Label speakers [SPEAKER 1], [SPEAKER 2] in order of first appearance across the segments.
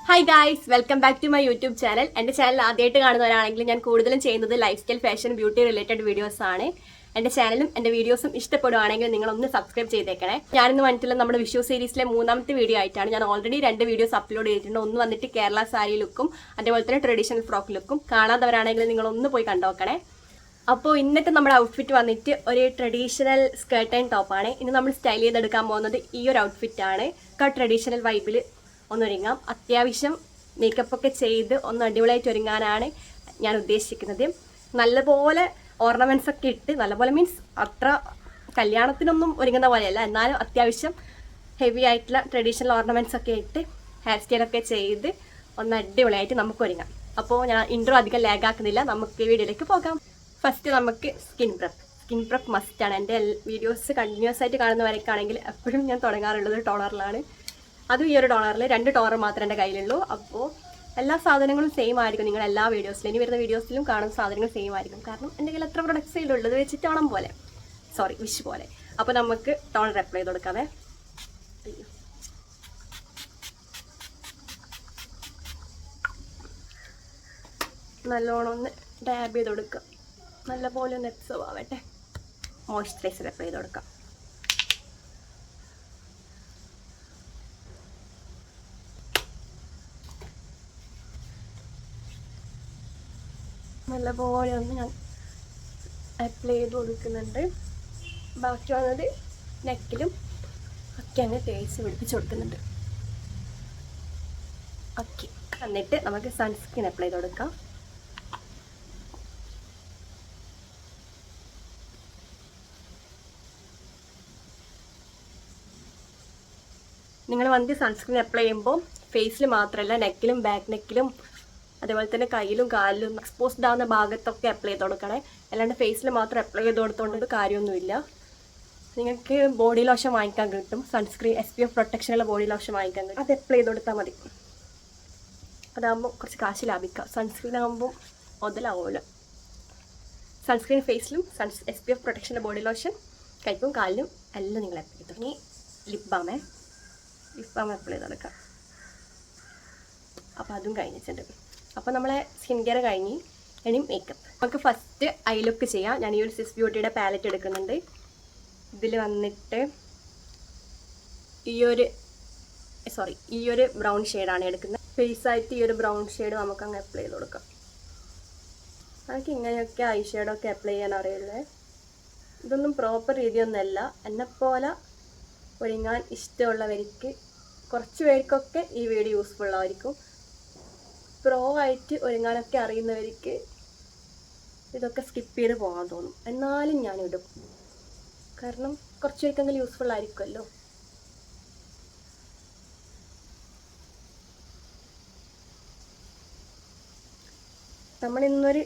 [SPEAKER 1] Hi guys, welcome back to my YouTube channel. എൻ്റെ channel ആദ്യമായിട്ട് കാണുന്നവരാണെങ്കിൽ ഞാൻ കൂടുതലും ചെയ്യുന്നത് lifestyle, fashion, beauty related videos ആണ്. എൻ്റെ ചാനലും എൻ്റെ വീഡിയോസും ഇഷ്ടപ്പെടുവാണെങ്കിൽ നിങ്ങളൊന്ന് സബ്സ്ക്രൈബ് ചെയ്തേക്കണേ. ഞാനിന്ന് വന്നിട്ടുള്ള നമ്മുടെ വിഷു സീരീസിലെ 3ാമത്തെ വീഡിയോ ആയിട്ടാണ്. ഞാൻ ഓൾറെഡി 2 വീഡിയോസ് അപ്ലോഡ് ചെയ്തിട്ടുണ്ട്. ഒന്ന് വന്നിട്ട് കേരള സാരി ലുക്കും, അതേപോലെ തന്നെ ട്രഡീഷണൽ ഫ്രോക്ക് ലുക്കും. കാണാത്തവരാണെങ്കിൽ നിങ്ങളൊന്ന് പോയി കണ്ടോക്കണേ. അപ്പോൾ ഇന്നത്തെ നമ്മുടെ ഔട്ട്ഫിറ്റ് വന്നിട്ട് ഒരു ട്രഡീഷണൽ സ്കേർട്ട് ആൻഡ് ടോപ്പാണ്. ഇന്ന് നമ്മൾ സ്റ്റൈൽ ചെയ്തെടുക്കാൻ പോകുന്നത് ഈ ഒരു ഔട്ട്ഫിറ്റാണ്. ട്രഡീഷണൽ വൈബിൽ ഒന്നൊരുങ്ങാം. അത്യാവശ്യം മേക്കപ്പ് ഒക്കെ ചെയ്ത് ഒന്ന് അടിപൊളിയായിട്ട് ഒരുങ്ങാനാണ് ഞാൻ ഉദ്ദേശിക്കുന്നത്. നല്ലപോലെ ഓർണമെൻറ്റ്സ് ഒക്കെ ഇട്ട്, നല്ലപോലെ മീൻസ് അത്ര കല്യാണത്തിനൊന്നും ഒരുങ്ങുന്ന പോലെയല്ല, എന്നാലും അത്യാവശ്യം ഹെവി ആയിട്ടുള്ള ട്രഡീഷണൽ ഓർണമെൻറ്റ്സ് ഒക്കെ ഇട്ട് ഹെയർ സ്റ്റൈലൊക്കെ ചെയ്ത് ഒന്ന് അടിപൊളിയായിട്ട് നമുക്ക് ഒരുങ്ങാം. അപ്പോൾ ഞാൻ ഇൻട്രോ അധികം ലാഗാക്കുന്നില്ല, നമുക്ക് വീഡിയോയിലേക്ക് പോകാം. ഫസ്റ്റ് നമുക്ക് സ്കിൻ പ്രപ്പ് മസ്റ്റാണ്. എൻ്റെ വീഡിയോസ് കണ്ടിന്യൂസ് ആയിട്ട് കാണുന്നവരൊക്കെയാണെങ്കിൽ എപ്പോഴും ഞാൻ തുടങ്ങാറുള്ളത് ടോണറിലാണ്. അതും ഈ ഒരു ടോണറിൽ 2 ടോണർ മാത്രമേ എൻ്റെ കയ്യിലുള്ളൂ. അപ്പോൾ എല്ലാ സാധനങ്ങളും സെയിം ആയിരിക്കും. നിങ്ങൾ എല്ലാ വീഡിയോസിലും, ഇനി വരുന്ന വീഡിയോസിലും കാണുന്ന സാധനങ്ങൾ സെയിം ആയിരിക്കും. കാരണം എൻ്റെ കയ്യിൽ എത്ര പ്രൊഡക്ട്സ് ഉള്ളത് വെച്ചിട്ട് ഓണം പോലെ, വിഷ് പോലെ. അപ്പോൾ നമുക്ക് ടോണർ അപ്ലൈ ചെയ്ത് കൊടുക്കാവേ. നല്ലോണം ഒന്ന് ഡാബ് ചെയ്ത് കൊടുക്കുക. നല്ലപോലെ ഒന്ന് എക്സോ ആവട്ടെ. മോയ്സ്ചറൈസർ അപ്ലൈ ചെയ്ത് കൊടുക്കാം. നല്ലപോലെ ഒന്ന് ഞാൻ അപ്ലൈ ചെയ്ത് കൊടുക്കുന്നുണ്ട്. ബാക്കി വന്നത് നെക്കിലും ഒക്കെ അങ്ങ് തേച്ച് പിടിപ്പിച്ച് കൊടുക്കുന്നുണ്ട്. ഓക്കെ, എന്നിട്ട് നമുക്ക് സൺസ്ക്രീൻ അപ്ലൈ ചെയ്ത് കൊടുക്കാം. നിങ്ങൾ വന്ന് സൺസ്ക്രീൻ അപ്ലൈ ചെയ്യുമ്പോൾ ഫേസിൽ മാത്രമല്ല, നെക്കിലും ബാക്ക് നെക്കിലും അതേപോലെ തന്നെ കയ്യിലും കാലിലും എക്സ്പോസ്ഡ് ആവുന്ന ഭാഗത്തൊക്കെ അപ്ലൈ ചെയ്ത് കൊടുക്കണേ. അല്ലാണ്ട് ഫേസിൽ മാത്രം അപ്ലൈ ചെയ്ത് കൊടുത്തോണ്ട് കാര്യമൊന്നുമില്ല. നിങ്ങൾക്ക് ബോഡി ലോഷൻ വാങ്ങിക്കാൻ കിട്ടും, സൺസ്ക്രീൻ SPF പ്രൊട്ടക്ഷനുള്ള ബോഡി ലോഷൻ വാങ്ങിക്കാൻ കിട്ടും. അത് അപ്ലൈ ചെയ്ത് കൊടുത്താൽ മതി. അതാകുമ്പോൾ കുറച്ച് കാശ് ലാഭിക്കാം. സൺസ്ക്രീൻ ആകുമ്പോൾ മുതലാവുമല്ലോ. സൺസ്ക്രീൻ ഫേസിലും SPF പ്രൊട്ടക്ഷനുള്ള ബോഡി ലോഷൻ കൈക്കും കാലിലും എല്ലാം നിങ്ങൾ അപ്ലൈ ചെയ്തു. ഇനി ലിപ് ബാം അപ്ലൈ ചെയ്ത് കൊടുക്കാം. അപ്പോൾ അതും കഴിഞ്ഞിട്ടുണ്ട്. അപ്പോൾ നമ്മളെ സ്കിൻ കെയർ കഴിഞ്ഞ് ഇനി മേക്കപ്പ്. നമുക്ക് ഫസ്റ്റ് ഐ ലുക്ക് ചെയ്യാം. ഞാൻ ഈ ഒരു സ്വിസ് ബ്യൂട്ടിയുടെ പാലറ്റ് എടുക്കുന്നുണ്ട്. ഇതിൽ വന്നിട്ട് ഈ ഒരു ബ്രൗൺ ഷെയ്ഡാണ് എടുക്കുന്നത്. ഫേസായിട്ട് ഈ ഒരു ബ്രൗൺ ഷെയ്ഡ് നമുക്ക് അങ്ങ് അപ്ലൈ ചെയ്ത് കൊടുക്കാം. നമുക്ക് ഇങ്ങനെയൊക്കെ ഐ ഷെയ്ഡൊക്കെ അപ്ലൈ ചെയ്യാൻ അറിയുള്ളൂ. ഇതൊന്നും പ്രോപ്പർ രീതിയൊന്നുമല്ല. എന്നെപ്പോലെ ഒരുങ്ങാൻ ഇഷ്ടമുള്ളവർക്ക്, കുറച്ച് പേർക്കൊക്കെ ഈ വീഡിയോ യൂസ്ഫുൾ ആയിരിക്കും. പ്രോ ആയിട്ട് ഒരുങ്ങാനൊക്കെ അറിയുന്നവർക്ക് ഇതൊക്കെ സ്കിപ്പ് ചെയ്ത് പോകാൻ തോന്നും. എന്നാലും ഞാനിടും, കാരണം കുറച്ച് പേർക്കെങ്കിലും യൂസ്ഫുൾ ആയിരിക്കുമല്ലോ. നമ്മളിന്നൊരു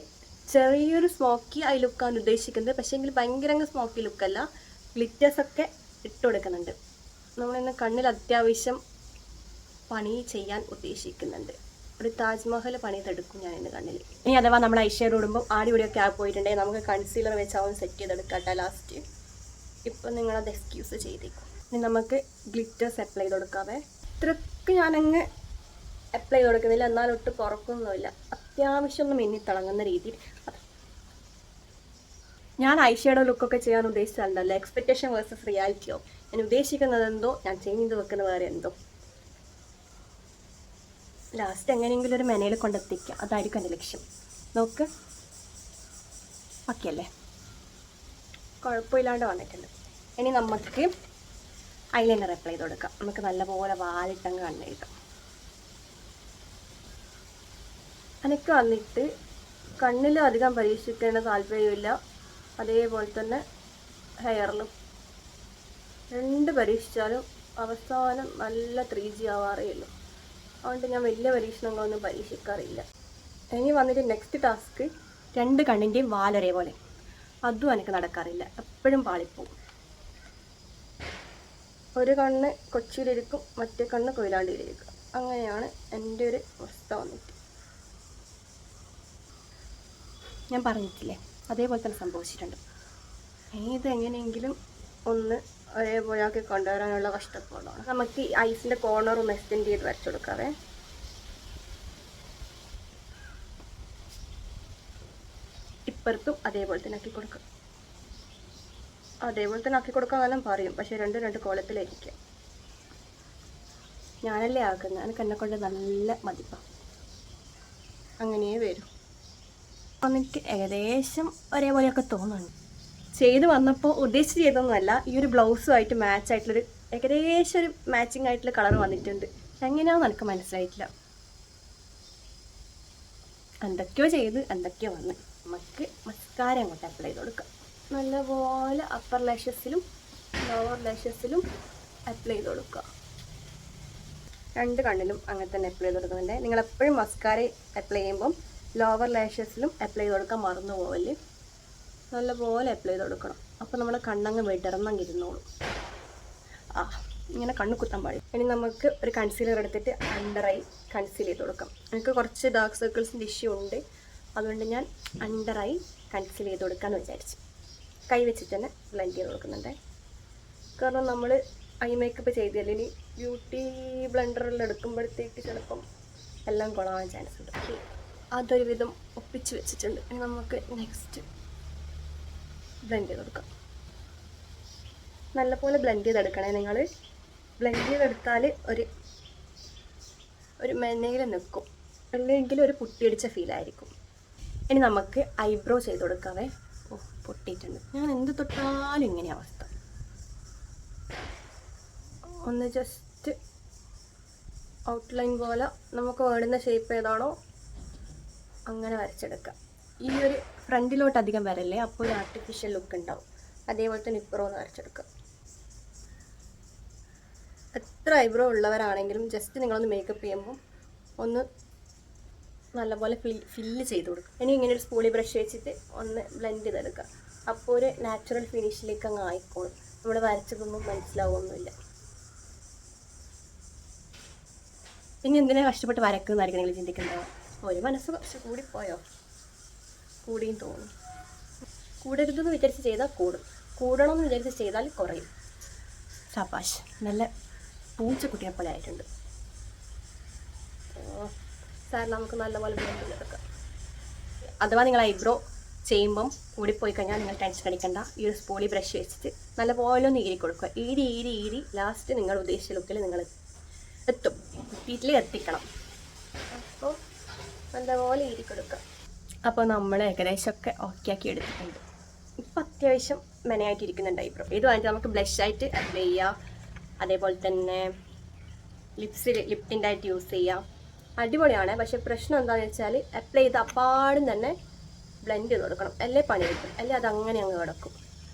[SPEAKER 1] ചെറിയൊരു സ്മോക്കി ഐ ലുക്കാണ് ഉദ്ദേശിക്കുന്നത്. പക്ഷേ എങ്കിൽ ഭയങ്കര സ്മോക്കി ലുക്കല്ല, ഗ്ലിറ്റേഴ്സൊക്കെ ഇട്ട് കൊടുക്കുന്നുണ്ട്. നമ്മളിന്ന് കണ്ണിൽ അത്യാവശ്യം പണി ചെയ്യാൻ ഉദ്ദേശിക്കുന്നുണ്ട്. ഒരു താജ്മഹൽ പണിതെടുക്കും ഞാൻ ഇന്ന് കണ്ണിൽ. ഇനി അഥവാ നമ്മൾ ഐഷേഡ് ഇടുമ്പോൾ ആടിപൊടിയൊക്കെ പോയിട്ടുണ്ടെങ്കിൽ നമുക്ക് കൺസീലർ വെച്ചാവും സെറ്റ് ചെയ്തെടുക്കാം ലാസ്റ്റ്. ഇപ്പം നിങ്ങളത് എക്സ്ക്യൂസ് ചെയ്തേക്കും. ഇനി നമുക്ക് ഗ്ലിറ്റേഴ്സ് അപ്ലൈ ചെയ്ത് കൊടുക്കാവേ. ഇത്രയ്ക്ക് ഞാനങ്ങ് അപ്ലൈ ചെയ്ത് കൊടുക്കുന്നില്ല, എന്നാലൊട്ട് കുറക്കൊന്നുമില്ല. അത്യാവശ്യം ഒന്ന് മിന്നിത്തിളങ്ങുന്ന രീതിയിൽ. ഞാൻ ഐഷേഡോ ലുക്കൊക്കെ ചെയ്യാൻ ഉദ്ദേശിച്ചതല്ലോ, എക്സ്പെക്റ്റേഷൻ വേഴ്സസ് റിയാലിറ്റിയോ. ഞാൻ ഉദ്ദേശിക്കുന്നത് എന്തോ, ഞാൻ ചെയ്ത് വെക്കുന്ന വേറെ എന്തോ. ലാസ്റ്റ് എങ്ങനെയെങ്കിലും ഒരു മെനയിൽ കൊണ്ടെത്തിക്കുക, അതായിരിക്കും എൻ്റെ ലക്ഷ്യം. നോക്ക്, ഓക്കെ അല്ലേ? കുഴപ്പമില്ലാണ്ട് വന്നിട്ടുണ്ട്. ഇനി നമുക്ക് ഐലൈനർ അപ്ലൈ ചെയ്ത് കൊടുക്കാം. നമുക്ക് നല്ലപോലെ വാലിട്ടങ്ങ് കണ്ണെഴുതാം. എനിക്ക് വന്നിട്ട് കണ്ണിലും അധികം പരീക്ഷിക്കേണ്ട താല്പര്യമില്ല, അതേപോലെ തന്നെ ഹെയറിലും 2 പരീക്ഷിച്ചാലും അവസാനം നല്ല 3G ആവാറേ ഉള്ളൂ. അതുകൊണ്ട് ഞാൻ വലിയ പരീക്ഷണങ്ങളൊന്നും പരീക്ഷിക്കാറില്ല. ഇനി വന്നിട്ട് നെക്സ്റ്റ് ടാസ്ക് 2 കണ്ണിൻ്റെയും വാലൊരേ പോലെ. അതും എനിക്ക് നടക്കാറില്ല, എപ്പോഴും പാളിപ്പോവും. ഒരു കണ്ണ് കൊച്ചിയിലിരിക്കും, മറ്റേ കണ്ണ് കൊയിലാണ്ടിയിലിരിക്കും. അങ്ങനെയാണ് എൻ്റെ ഒരു അവസ്ഥ വന്നിട്ട്. ഞാൻ പറഞ്ഞിട്ടില്ലേ, അതേപോലെ തന്നെ സംഭവിച്ചിട്ടുണ്ട്. ഇതെങ്ങനെയെങ്കിലും ഒന്ന് ഒരേപോലെ ആക്കി കൊണ്ടുവരാനുള്ള കഷ്ടപ്പാടാണ്. നമുക്ക് ഈ ഐസിൻ്റെ കോർണർ ഒന്ന് എക്സ്റ്റെൻഡ് ചെയ്ത് വരച്ചു കൊടുക്കാവേ. ഇപ്പുറത്തും അതേപോലെ തന്നെ ആക്കി കൊടുക്കാം. അതേപോലെ തന്നെ ആക്കി കൊടുക്കാമെന്നെല്ലാം പറയും, പക്ഷേ രണ്ട് കോലത്തിലായിരിക്കാം. ഞാനല്ലേ ആക്കുന്നത്, എനിക്ക് എന്നെ കൊണ്ട് നല്ല മതിപ്പാണ്. അങ്ങനെ വരും. എന്നിട്ട് ഏകദേശം ഒരേപോലെയൊക്കെ തോന്നുന്നുണ്ട്. ചെയ്ത് വന്നപ്പോൾ ഉദ്ദേശിച്ച് ചെയ്തൊന്നുമല്ല, ഈ ഒരു ബ്ലൗസുമായിട്ട് മാച്ചായിട്ടുള്ളൊരു ഏകദേശം ഒരു മാച്ചിങ് ആയിട്ടുള്ള കളർ വന്നിട്ടുണ്ട്. എങ്ങനെയാണെന്ന് എനിക്ക് മനസ്സിലായിട്ടില്ല. എന്തൊക്കെയോ ചെയ്ത് എന്തൊക്കെയോ വന്ന്. നമുക്ക് മസ്കാര അങ്ങോട്ട് അപ്ലൈ ചെയ്ത് കൊടുക്കാം. നല്ലപോലെ അപ്പർ ലാഷസിലും ലോവർ ലാഷസിലും അപ്ലൈ ചെയ്ത് കൊടുക്കുക. രണ്ട് കണ്ണിലും അങ്ങനെ തന്നെ അപ്ലൈ ചെയ്ത് കൊടുക്കുന്നുണ്ട്. നിങ്ങളെപ്പോഴും മസ്കാര അപ്ലൈ ചെയ്യുമ്പം ലോവർ ലാഷസിലും അപ്ലൈ ചെയ്ത് കൊടുക്കാൻ മറന്നു പോവല്ലേ. നല്ലപോലെ അപ്ലൈ ചെയ്ത് കൊടുക്കണം. അപ്പോൾ നമ്മുടെ കണ്ണങ്ങ് വിടർന്നങ്ങ് ഇരുന്നോളും. ഇങ്ങനെ കണ്ണ് കുത്താൻ പാടില്ല. ഇനി നമുക്ക് ഒരു കൺസീലർ എടുത്തിട്ട് അണ്ടർ ഐ കൺസീൽ ചെയ്ത് കൊടുക്കാം. എനിക്ക് കുറച്ച് ഡാർക്ക് സർക്കിൾസിൻ്റെ ഇഷ്യൂ ഉണ്ട്, അതുകൊണ്ട് ഞാൻ അണ്ടർ ഐ കൺസീൽ ചെയ്ത് കൊടുക്കാമെന്ന് വിചാരിച്ചു. കൈ വെച്ചിട്ട് തന്നെ ബ്ലെൻഡ് ചെയ്ത് കൊടുക്കുന്നുണ്ട്. കാരണം നമ്മൾ ഐ മേക്കപ്പ് ചെയ്തല്ലേ, ഇനി ബ്യൂട്ടി ബ്ലെൻഡറിൽ എടുക്കുമ്പോഴത്തേക്ക് ചിലപ്പം എല്ലാം കൊള്ളാൻ ചാൻസ് ഉണ്ട്. അതൊരു വിധം ഒപ്പിച്ച് വെച്ചിട്ടുണ്ട്. ഇനി നമുക്ക് നെക്സ്റ്റ് ബ്ലെൻഡ് ചെയ്ത് കൊടുക്കാം. നല്ലപോലെ ബ്ലെൻഡ് ചെയ്തെടുക്കണേ നിങ്ങൾ. ബ്ലെൻഡ് ചെയ്തെടുത്താൽ ഒരു മെനയിൽ നിൽക്കും, അല്ലെങ്കിൽ ഒരു പുട്ടിയടിച്ച ഫീലായിരിക്കും. ഇനി നമുക്ക് ഐബ്രോ ചെയ്ത് കൊടുക്കാവേ. പൊട്ടിയിട്ടുണ്ട്. ഞാൻ എന്ത് തൊട്ടാലും ഇങ്ങനെ അവസ്ഥ. ഒന്ന് ജസ്റ്റ് ഔട്ട്ലൈൻ പോലെ നമുക്ക് വേണ്ടുന്ന ഷേപ്പ് ഏതാണോ അങ്ങനെ വരച്ചെടുക്കാം. ഈ ഒരു ഫ്രണ്ടിലോട്ട് അധികം വരല്ലേ, അപ്പോൾ ഒരു ആർട്ടിഫിഷ്യൽ ലുക്ക് ഉണ്ടാവും. അതേപോലെ തന്നെ ഇപ്പുറം ഒന്ന് വരച്ചെടുക്കാം. എത്ര ഐബ്രോ ഉള്ളവരാണെങ്കിലും ജസ്റ്റ് നിങ്ങളൊന്ന് മേക്കപ്പ് ചെയ്യുമ്പോൾ ഒന്ന് നല്ലപോലെ ഫില്ല് ചെയ്ത് കൊടുക്കും. ഇനി ഇങ്ങനെ ഒരു സ്പൂളി ബ്രഷ് വെച്ചിട്ട് ഒന്ന് ബ്ലെൻഡ് ചെയ്തെടുക്കുക. അപ്പോൾ ഒരു നാച്ചുറൽ ഫിനിഷിലേക്ക് അങ്ങ് ആയിക്കോളും. നമ്മൾ വരച്ചതൊന്നും മനസ്സിലാവുമൊന്നുമില്ല. ഇനി എന്തിനാ കഷ്ടപ്പെട്ട് വരക്കുന്നതായിരിക്കും നിങ്ങൾ ചിന്തിക്കേണ്ടത്. ഒരു മനസ്സ് കുറച്ച് കൂടിപ്പോയോ? കൂടിയും തോന്നും. കൂടരുതെന്ന് വിചാരിച്ച് ചെയ്താൽ കൂടും, കൂടണമെന്ന് വിചാരിച്ച് ചെയ്താൽ കുറയും. സബാഷ്, നല്ല പൂച്ചക്കുട്ടിയെ പോലെ ആയിട്ടുണ്ട്. സാർ നമുക്ക് നല്ലപോലെ ബ്ലെൻഡ് ചെയ്തെടുക്കാം. അഥവാ നിങ്ങൾ ഐബ്രോ ചെയ്യുമ്പം കൂടിപ്പോയി കഴിഞ്ഞാൽ നിങ്ങൾ ടെൻഷൻ അടിക്കണ്ട. ഈ ഒരു സ്പൂളി ബ്രഷ് വെച്ചിട്ട് നല്ലപോലെ ഒന്ന് ഈരി കൊടുക്കുക. ഈരി ലാസ്റ്റ് നിങ്ങൾ ഉദ്ദേശിച്ച ലുക്കിൽ നിങ്ങൾ എത്തും. വീട്ടിൽ എത്തിക്കണം. അപ്പോൾ നല്ലപോലെ ഈരി കൊടുക്കുക. അപ്പോൾ നമ്മൾ ഏകദേശമൊക്കെ ഓക്കെ ആക്കി എടുത്തിട്ടുണ്ട്. ഇപ്പം അത്യാവശ്യം മെനയായിട്ടിരിക്കുന്നുണ്ട് ഐബ്രോ. ഇത് വാങ്ങിയിട്ട് നമുക്ക് ബ്ലഷായിട്ട് അപ്ലൈ ചെയ്യാം. അതേപോലെ തന്നെ ലിപ് ടിൻ്റായിട്ട് യൂസ് ചെയ്യാം. അടിപൊളിയാണ്. പക്ഷേ പ്രശ്നം എന്താണെന്ന് വെച്ചാൽ അപ്ലൈ ചെയ്ത് അപ്പാടും തന്നെ ബ്ലെൻഡ് ചെയ്ത് കൊടുക്കണം. അല്ലേ പണി കിട്ടും, അല്ലേ അത് അങ്ങനെ അങ്ങ് കിടക്കും.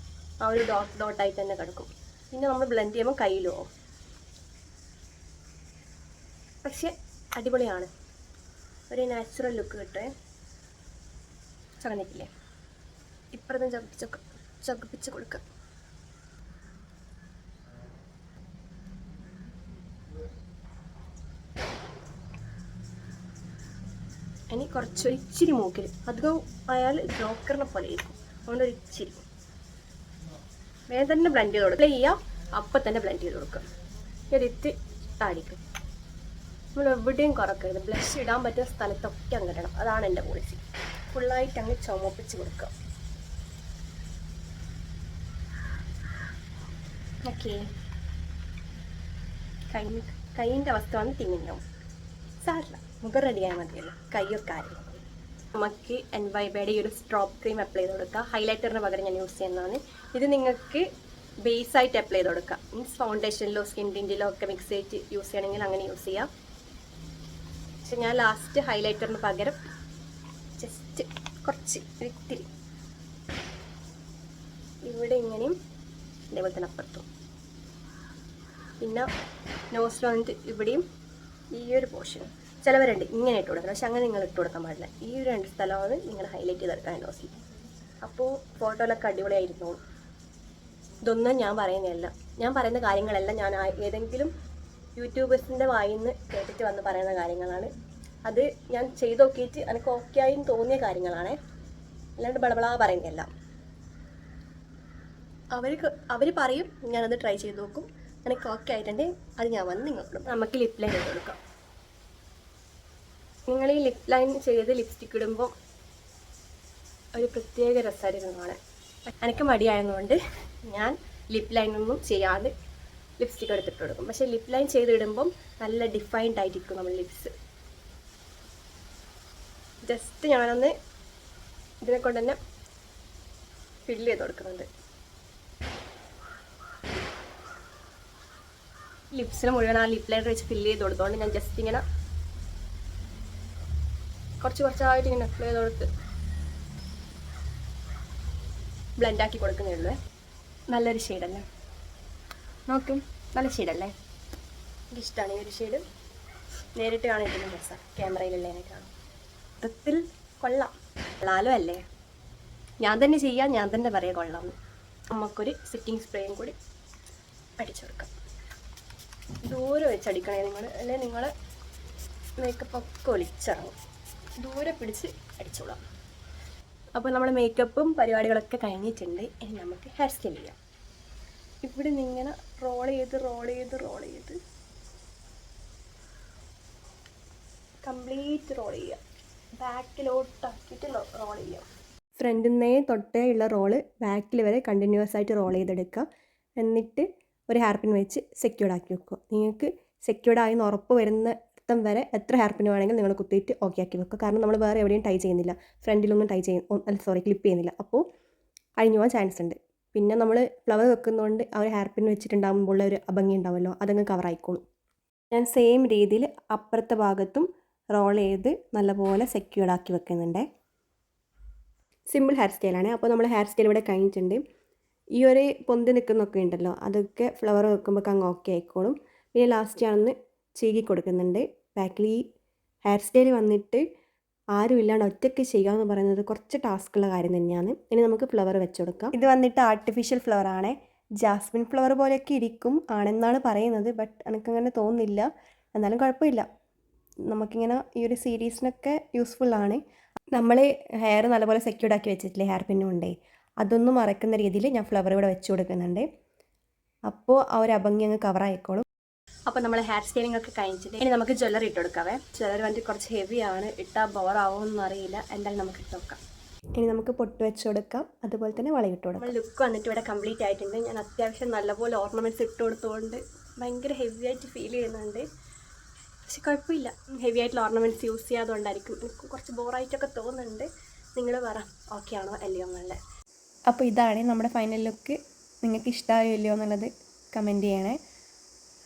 [SPEAKER 1] ആ ഒരു ഡോട്ടായിട്ട് തന്നെ കിടക്കും. പിന്നെ നമ്മൾ ബ്ലെൻഡ് ചെയ്യുമ്പോൾ കയ്യിലോ. പക്ഷെ അടിപൊളിയാണ്. ഒരു നാച്ചുറൽ ലുക്ക് കിട്ടുമേ. ചകഞ്ഞിട്ടില്ലേ, ഇപ്പുറത്തും ചകപ്പിച്ച് കൊടുക്കുക. ഇനി ഇച്ചിരി മൂക്കിൽ, അധികം അയാൾ ജോക്കറിനെ പോലെ ആയിരിക്കും. അതുകൊണ്ട് ഒരു ഇച്ചിരി വേഗം തന്നെ ബ്ലെൻഡ് ചെയ്ത് കൊടുക്കുക. ചെയ്യുക, അപ്പം തന്നെ ബ്ലെൻഡ് ചെയ്ത് കൊടുക്കുക. ഒരിത്തി താടിക്കും. നമ്മൾ എവിടെയും കുറക്കരുത്. ബ്ലഷ് ഇടാൻ പറ്റുന്ന സ്ഥലത്തൊക്കെ അങ്ങ് ഇടണം. അതാണ് എൻ്റെ പോളിസി. ഫുള്ളായിട്ട് അങ്ങ് ചുമപ്പിച്ച് കൊടുക്കുക. ഓക്കെ, കൈയിൻ്റെ അവസ്ഥ വന്ന് തിങ്ങിണ്ടാവും. സാറില്ല, മുഖം റെഡിയായാൽ മതിയല്ലോ. കൈയൊക്കെ ആരും. നമുക്ക് എൻവൈബയുടെ ഈ ഒരു സ്ട്രോപ്പ് ക്രീം അപ്ലൈ ചെയ്ത് കൊടുക്കുക. ഹൈലൈറ്ററിന് പകരം ഞാൻ യൂസ് ചെയ്യുന്നതാണ്. ഇത് നിങ്ങൾക്ക് ബേസായിട്ട് അപ്ലൈ ചെയ്ത് കൊടുക്കാം. മീൻസ് ഫൗണ്ടേഷനിലോ സ്കിൻ ടിൻറ്റിലോ ഒക്കെ മിക്സ് ചെയ്ത് യൂസ് ചെയ്യണമെങ്കിൽ അങ്ങനെ യൂസ് ചെയ്യാം. പക്ഷെ ഞാൻ ലാസ്റ്റ് ഹൈലൈറ്ററിന് പകരം ജസ്റ്റ് കുറച്ച് ഇത്തിരി ഇവിടെ ഇങ്ങനെയും അതേപോലെ തന്നെ അപ്പുറത്തും, പിന്നെ നോസിൽ വന്നിട്ട് ഇവിടെയും ഈ ഒരു പോർഷൻ. ചിലവരുണ്ട് ഇങ്ങനെ ഇട്ട് കൊടുക്കണം, പക്ഷെ അങ്ങനെ നിങ്ങൾ ഇട്ട് കൊടുക്കാൻ പാടില്ല. ഈ ഒരു രണ്ട് സ്ഥലമാണ് നിങ്ങൾ ഹൈലൈറ്റ് ചെയ്തെടുക്കാൻ നോസിൽ. അപ്പോൾ ഫോട്ടോയിലൊക്കെ അടിപൊളിയായിരുന്നോളൂ. ഇതൊന്നും ഞാൻ പറയുന്നതല്ല. ഞാൻ പറയുന്ന കാര്യങ്ങളെല്ലാം ഞാൻ ഏതെങ്കിലും യൂട്യൂബേഴ്സിൻ്റെ വായിൽ നിന്ന് കേട്ടിട്ട് വന്ന് പറയുന്ന കാര്യങ്ങളാണ്. അത് ഞാൻ ചെയ്ത് നോക്കിയിട്ട് എനിക്ക് ഓക്കെ ആയി തോന്നിയ കാര്യങ്ങളാണ്, അല്ലാണ്ട് ബളബളാ പറയുന്നതല്ല. അവർ പറയും, ഞാനത് ട്രൈ ചെയ്ത് നോക്കും. എനിക്ക് ഓക്കെ ആയിട്ടുണ്ടെങ്കിൽ അത് ഞാൻ വന്ന് നിങ്ങൾക്ക് നമുക്ക് ലിപ് ലൈൻ ചെയ്ത് കൊടുക്കാം. നിങ്ങൾ ഈ ലിപ് ലൈൻ ചെയ്ത് ലിപ്സ്റ്റിക്ക് ഇടുമ്പോൾ ഒരു പ്രത്യേക രസമായിരുന്നു കാണാൻ. എനിക്ക് മടിയായതുകൊണ്ട് ഞാൻ ലിപ് ലൈനൊന്നും ചെയ്യാതെ ലിപ്സ്റ്റിക്ക് എടുത്തിട്ട് കൊടുക്കും. പക്ഷേ ലിപ് ലൈൻ ചെയ്തിടുമ്പം നല്ല ഡിഫൈൻഡ് ആയിരിക്കും നമ്മൾ ലിപ്സ്. ജസ്റ്റ് ഞാനൊന്ന് ഇതിനെ കൊണ്ട് തന്നെ ഫില്ല് ചെയ്ത് കൊടുക്കുന്നുണ്ട്. ലിപ്സിന് മുഴുവൻ ആ ലിപ് ലൈനർ വെച്ച് ഫില്ല് ചെയ്ത് കൊടുത്തോണ്ട് ഞാൻ ജസ്റ്റ് ഇങ്ങനെ കുറച്ചായിട്ട് ഇങ്ങനെ അപ്ലൈ ചെയ്ത് കൊടുത്ത് ബ്ലെൻഡാക്കി കൊടുക്കുന്നേ ഉള്ളൂ. നല്ലൊരു ഷെയ്ഡല്ലേ, നോക്കും, നല്ല ഷെയ്ഡല്ലേ. എനിക്കിഷ്ടമാണ് ഈ ഒരു ഷെയ്ഡ്. നേരിട്ട് കാണാൻ ഇതിനും രസം, ക്യാമറയിലുള്ളതിനേക്കാണ്. മൊത്തത്തിൽ കൊള്ളാം. കൊള്ളാലോ അല്ലേ? ഞാൻ തന്നെ ചെയ്യാം, ഞാൻ തന്നെ പറയാം കൊള്ളാം. നമുക്കൊരു സിറ്റിംഗ് സ്പ്രേയും കൂടി അടിച്ചു കൊടുക്കാം. ദൂരെ വെച്ചടിക്കണേ നിങ്ങൾ, അല്ലെ നിങ്ങൾ മേക്കപ്പ് ഒക്കെ ഒലിച്ചിറങ്ങും. ദൂരെ പിടിച്ച് അടിച്ചോളാം. അപ്പോൾ നമ്മൾ മേക്കപ്പും പരിപാടികളൊക്കെ കഴിഞ്ഞിട്ടുണ്ട്. ഇനി നമുക്ക് ഹെയർ സ്റ്റൈൽ ചെയ്യാം. ഇവിടെ നിന്ന് ഇങ്ങനെ റോൾ ചെയ്ത് കംപ്ലീറ്റ് റോൾ ചെയ്യാം. ബാക്കിലോട്ടാക്കിയിട്ട് റോൾ ചെയ്യാം. ഫ്രണ്ടിൽ നിന്നേ തൊട്ടേ ഉള്ള റോള് ബാക്കിൽ വരെ കണ്ടിന്യൂസ് ആയിട്ട് റോൾ ചെയ്തെടുക്കുക. എന്നിട്ട് ഒരു ഹെയർ പിൻ വെച്ച് സെക്യൂർഡ് ആക്കി വെക്കുക. നിങ്ങൾക്ക് സെക്യൂർഡ് ആയി എന്ന് ഉറപ്പ് വരുന്നിടം വരെ എത്ര ഹെയർ പിൻ വേണമെങ്കിലും നിങ്ങൾ കുത്തിയിട്ട് ഓക്കെ ആക്കി വെക്കുക. കാരണം നമ്മൾ വേറെ എവിടെയും ടൈ ചെയ്യുന്നില്ല, ഫ്രണ്ടിലൊന്നും ക്ലിപ്പ് ചെയ്യുന്നില്ല. അപ്പോൾ അഴിഞ്ഞു പോകാൻ ചാൻസ് ഉണ്ട്. പിന്നെ നമ്മൾ ഫ്ലവർ വെക്കുന്നതുകൊണ്ട് ആ ഒരു ഹെയർ പിൻ വെച്ചിട്ടുണ്ടാകുമ്പോൾ ഉള്ള ഒരു അഭംഗി ഉണ്ടാവുമല്ലോ, അതങ്ങ് കവർ ആയിക്കോളും. ഞാൻ സെയിം രീതിയിൽ അപ്പുറത്തെ ഭാഗത്തും റോൾ ചെയ്ത് നല്ലപോലെ സെക്യൂർഡ് ആക്കി വെക്കുന്നുണ്ട്. സിമ്പിൾ ഹെയർ സ്റ്റൈലാണ്. അപ്പോൾ നമ്മൾ ഹെയർ സ്റ്റൈൽ ഇവിടെ കഴിഞ്ഞിട്ടുണ്ട്. ഈ ഒരു പൊന്തി നിൽക്കുന്നൊക്കെ ഉണ്ടല്ലോ, അതൊക്കെ ഫ്ലവർ വെക്കുമ്പോൾ അങ്ങ് ഓക്കെ ആയിക്കോളും. പിന്നെ ലാസ്റ്റ് ഞാനൊന്ന് ചീകി കൊടുക്കുന്നുണ്ട്. ബാക്കിൽ ഈ ഹെയർ സ്റ്റൈൽ വന്നിട്ട് ആരും ഇല്ലാണ്ട് ഒറ്റയ്ക്ക് ചെയ്യുക എന്ന് പറയുന്നത് കുറച്ച് ടാസ്ക്കുള്ള കാര്യം തന്നെയാണ്. ഇനി നമുക്ക് ഫ്ലവർ വെച്ച് കൊടുക്കാം. ഇത് വന്നിട്ട് ആർട്ടിഫിഷ്യൽ ഫ്ലവർ ആണ്. ജാസ്മിൻ ഫ്ലവർ പോലെയൊക്കെ ഇരിക്കും ആണെന്നാണ് പറയുന്നത്. ബട്ട് എനിക്കങ്ങനെ തോന്നുന്നില്ല. എന്നാലും കുഴപ്പമില്ല, നമുക്കിങ്ങനെ ഈ ഒരു സീരീസിനൊക്കെ യൂസ്ഫുള്ളാണ്. നമ്മൾ ഹെയർ നല്ലപോലെ സെക്യൂർഡ് ആക്കി വെച്ചിട്ടില്ലേ, ഹെയർ പിന്നും ഉണ്ടേ, അതൊന്നും മറക്കുന്ന രീതിയിൽ ഞാൻ ഫ്ലവർ ഇവിടെ വെച്ച് കൊടുക്കുന്നുണ്ട്. അപ്പോൾ ആ ഒരു അഭംഗി അങ്ങ് കവർ ആയിക്കോളും. അപ്പോൾ നമ്മൾ ഹെയർ സ്റ്റൈലിംഗ് ഒക്കെ കഴിഞ്ഞിട്ട് ഇനി നമുക്ക് ജ്വല്ലറി ഇട്ട് കൊടുക്കാവേ. ജ്വല്ലറി വന്നിട്ട് കുറച്ച് ഹെവിയാണ്, ഇട്ടാൽ ബോറാവുമെന്നൊന്നും അറിയില്ല. എന്തായാലും നമുക്ക് ഇട്ട് നോക്കാം. ഇനി നമുക്ക് പൊട്ട് വെച്ച് കൊടുക്കാം, അതുപോലെ തന്നെ വളയിട്ട് കൊടുക്കാം. നമ്മൾ ലുക്ക് വന്നിട്ട് ഇവിടെ കംപ്ലീറ്റ് ആയിട്ടുണ്ട്. ഞാൻ അത്യാവശ്യം നല്ലപോലെ ഓർണമെൻറ്റ്സ് ഇട്ട് കൊടുത്തുകൊണ്ട് ഭയങ്കര ഹെവി ആയിട്ട് ഫീൽ ചെയ്യുന്നുണ്ട്. പക്ഷെ കുഴപ്പമില്ല, ഹെവി ആയിട്ടുള്ള ഓർണമെൻറ്റ്സ് യൂസ് ചെയ്യാതുകൊണ്ടായിരിക്കും എനിക്ക് കുറച്ച് ബോറായിട്ടൊക്കെ തോന്നുന്നുണ്ട്. നിങ്ങൾ പറ ഓക്കെ ആണോ അല്ലയോ എന്നുള്ളത്. അപ്പോൾ ഇതാണ് നമ്മുടെ ഫൈനൽ ലുക്ക്. നിങ്ങൾക്ക് ഇഷ്ടമായോ ഇല്ലയോ എന്നുള്ളത് കമൻറ്റ് ചെയ്യണേ.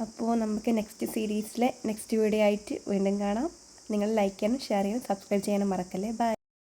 [SPEAKER 1] അപ്പോൾ നമുക്ക് നെക്സ്റ്റ് സീരീസിലെ നെക്സ്റ്റ് വീഡിയോ ആയിട്ട് വീണ്ടും കാണാം. നിങ്ങൾ ലൈക്ക് ചെയ്യാനും ഷെയർ ചെയ്യാനും സബ്സ്ക്രൈബ് ചെയ്യാനും മറക്കല്ലേ. ബൈ.